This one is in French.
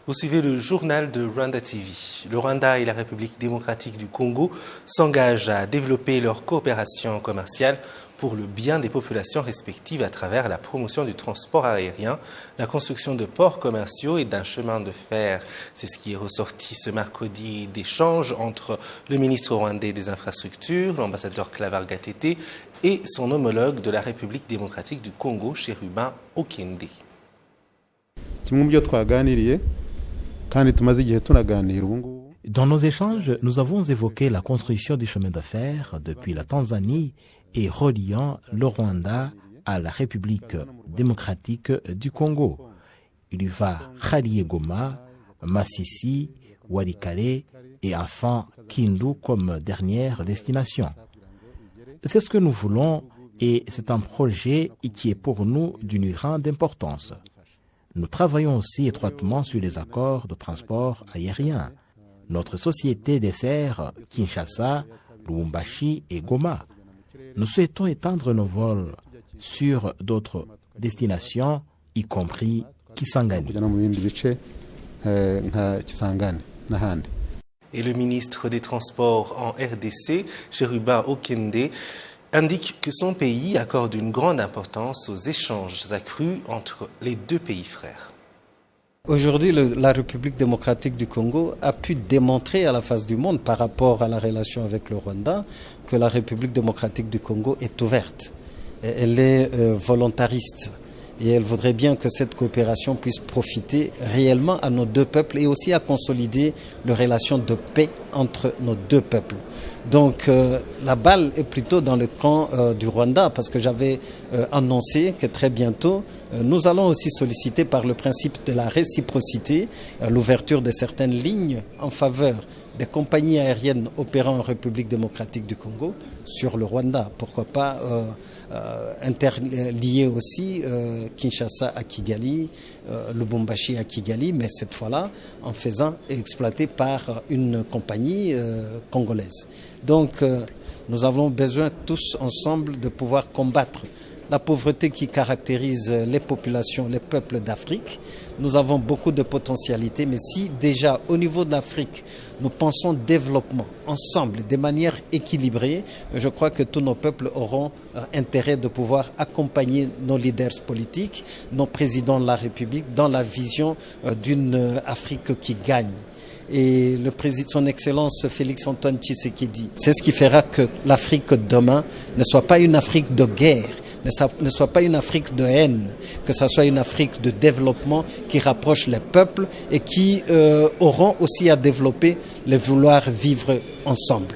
Vous suivez le journal de Rwanda TV. Le Rwanda et la République démocratique du Congo s'engagent à développer leur coopération commerciale pour le bien des populations respectives à travers la promotion du transport aérien, la construction de ports commerciaux et d'un chemin de fer. C'est ce qui est ressorti ce mercredi d'échanges entre le ministre rwandais des Infrastructures, l'ambassadeur Claver Gatete, et son homologue de la République démocratique du Congo, Cherubin Okende. Dans nos échanges, nous avons évoqué la construction du chemin de fer depuis la Tanzanie et reliant le Rwanda à la République démocratique du Congo. Il y va relier Goma, Masisi, Walikale et enfin Kindu comme dernière destination. C'est ce que nous voulons et c'est un projet qui est pour nous d'une grande importance. Nous travaillons aussi étroitement sur les accords de transport aérien. Notre société dessert Kinshasa, Lubumbashi et Goma. Nous souhaitons étendre nos vols sur d'autres destinations, y compris Kisangani. Et le ministre des Transports en RDC, Cherubin Okende, indique que son pays accorde une grande importance aux échanges accrus entre les deux pays frères. Aujourd'hui, la République démocratique du Congo a pu démontrer à la face du monde par rapport à la relation avec le Rwanda que la République démocratique du Congo est ouverte. Elle est volontariste et elle voudrait bien que cette coopération puisse profiter réellement à nos deux peuples et aussi à consolider les relations de paix entre nos deux peuples. Donc la balle est plutôt dans le camp du Rwanda parce que j'avais annoncé que très bientôt nous allons aussi solliciter par le principe de la réciprocité l'ouverture de certaines lignes en faveur des compagnies aériennes opérant en République démocratique du Congo sur le Rwanda. Pourquoi pas interlier aussi Kinshasa à Kigali, Lubumbashi à Kigali, mais cette fois-là en faisant exploiter par une compagnie congolaise. Donc nous avons besoin tous ensemble de pouvoir combattre la pauvreté qui caractérise les populations, les peuples d'Afrique. Nous avons beaucoup de potentialités, mais si déjà au niveau de l'Afrique, nous pensons développement ensemble, de manière équilibrée, je crois que tous nos peuples auront intérêt de pouvoir accompagner nos leaders politiques, nos présidents de la République dans la vision d'une Afrique qui gagne. Et le président, son Excellence Félix-Antoine Tshisekedi, c'est ce qui fera que l'Afrique de demain ne soit pas une Afrique de guerre, ne soit pas une Afrique de haine, que ça soit une Afrique de développement qui rapproche les peuples et qui auront aussi à développer le vouloir vivre ensemble.